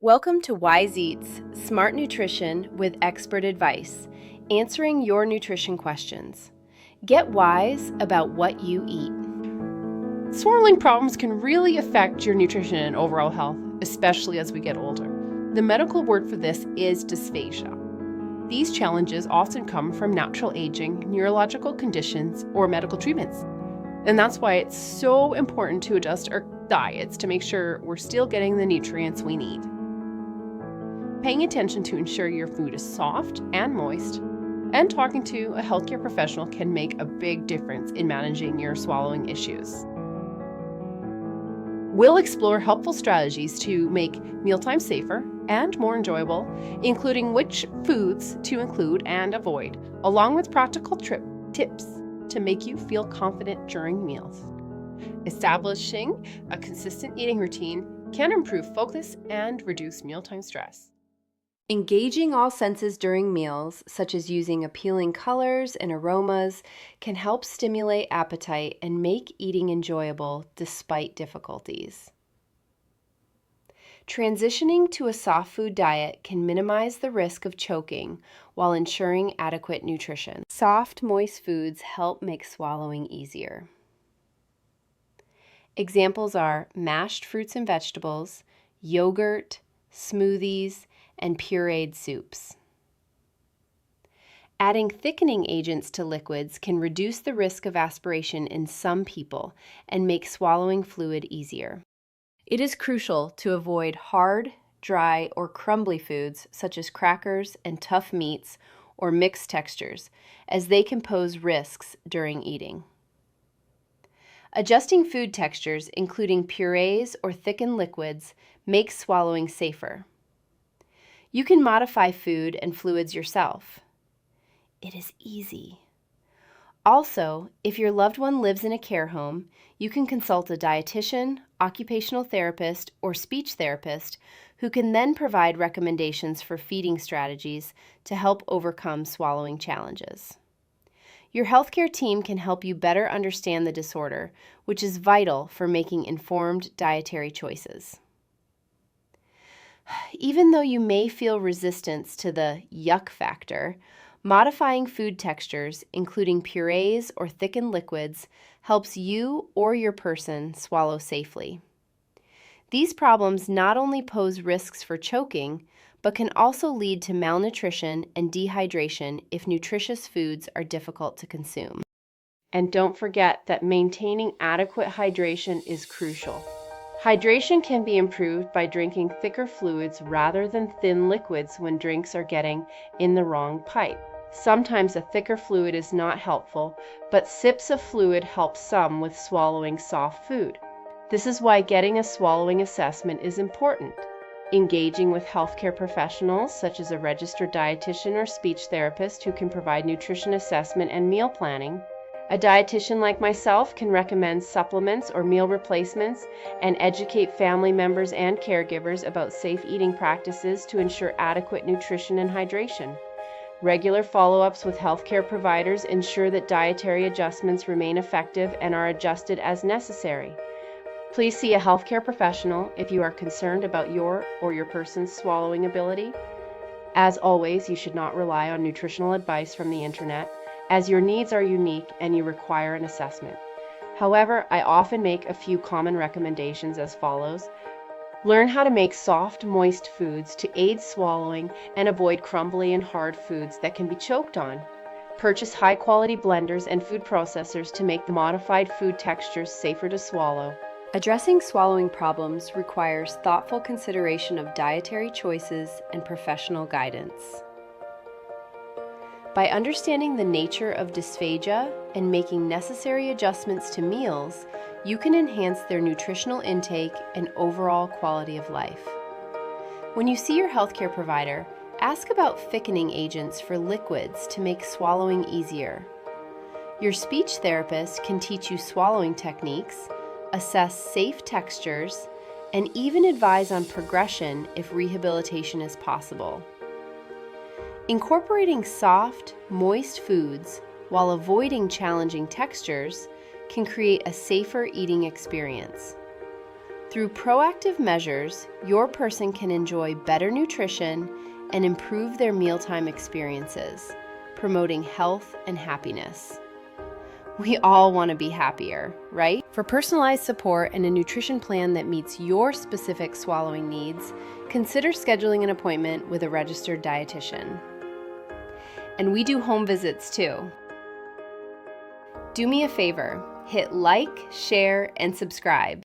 Welcome to Wise Eats, Smart Nutrition with expert advice, answering your nutrition questions. Get wise about what you eat. Swallowing problems can really affect your nutrition and overall health, especially as we get older. The medical word for this is dysphagia. These challenges often come from natural aging, neurological conditions, or medical treatments. And that's why it's so important to adjust our diets to make sure we're still getting the nutrients we need. Paying attention to ensure your food is soft and moist, and talking to a healthcare professional can make a big difference in managing your swallowing issues. We'll explore helpful strategies to make mealtime safer and more enjoyable, including which foods to include and avoid, along with practical tips to make you feel confident during meals. Establishing a consistent eating routine can improve focus and reduce mealtime stress. Engaging all senses during meals, such as using appealing colors and aromas, can help stimulate appetite and make eating enjoyable despite difficulties. Transitioning to a soft food diet can minimize the risk of choking while ensuring adequate nutrition. Soft, moist foods help make swallowing easier. Examples are mashed fruits and vegetables, yogurt, smoothies, and pureed soups. Adding thickening agents to liquids can reduce the risk of aspiration in some people and make swallowing fluid easier. It is crucial to avoid hard, dry, or crumbly foods such as crackers and tough meats or mixed textures, as they can pose risks during eating. Adjusting food textures, including purees or thickened liquids, makes swallowing safer. You can modify food and fluids yourself. It is easy. Also, if your loved one lives in a care home, you can consult a dietitian, occupational therapist, or speech therapist who can then provide recommendations for feeding strategies to help overcome swallowing challenges. Your healthcare team can help you better understand the disorder, which is vital for making informed dietary choices. Even though you may feel resistance to the yuck factor, modifying food textures, including purees or thickened liquids, helps you or your person swallow safely. These problems not only pose risks for choking, but can also lead to malnutrition and dehydration if nutritious foods are difficult to consume. And don't forget that maintaining adequate hydration is crucial. Hydration can be improved by drinking thicker fluids rather than thin liquids when drinks are getting in the wrong pipe. Sometimes a thicker fluid is not helpful, but sips of fluid help some with swallowing soft food. This is why getting a swallowing assessment is important. Engaging with healthcare professionals such as a registered dietitian or speech therapist who can provide nutrition assessment and meal planning. A dietitian like myself can recommend supplements or meal replacements and educate family members and caregivers about safe eating practices to ensure adequate nutrition and hydration. Regular follow-ups with healthcare providers ensure that dietary adjustments remain effective and are adjusted as necessary. Please see a healthcare professional if you are concerned about your or your person's swallowing ability. As always, you should not rely on nutritional advice from the internet, as your needs are unique and you require an assessment. However, I often make a few common recommendations as follows. Learn how to make soft, moist foods to aid swallowing and avoid crumbly and hard foods that can be choked on. Purchase high-quality blenders and food processors to make the modified food textures safer to swallow. Addressing swallowing problems requires thoughtful consideration of dietary choices and professional guidance. By understanding the nature of dysphagia and making necessary adjustments to meals, you can enhance their nutritional intake and overall quality of life. When you see your healthcare provider, ask about thickening agents for liquids to make swallowing easier. Your speech therapist can teach you swallowing techniques, assess safe textures, and even advise on progression if rehabilitation is possible. Incorporating soft, moist foods while avoiding challenging textures can create a safer eating experience. Through proactive measures, your person can enjoy better nutrition and improve their mealtime experiences, promoting health and happiness. We all want to be happier, right? For personalized support and a nutrition plan that meets your specific swallowing needs, consider scheduling an appointment with a registered dietitian. And we do home visits too. Do me a favor, hit like, share, and subscribe.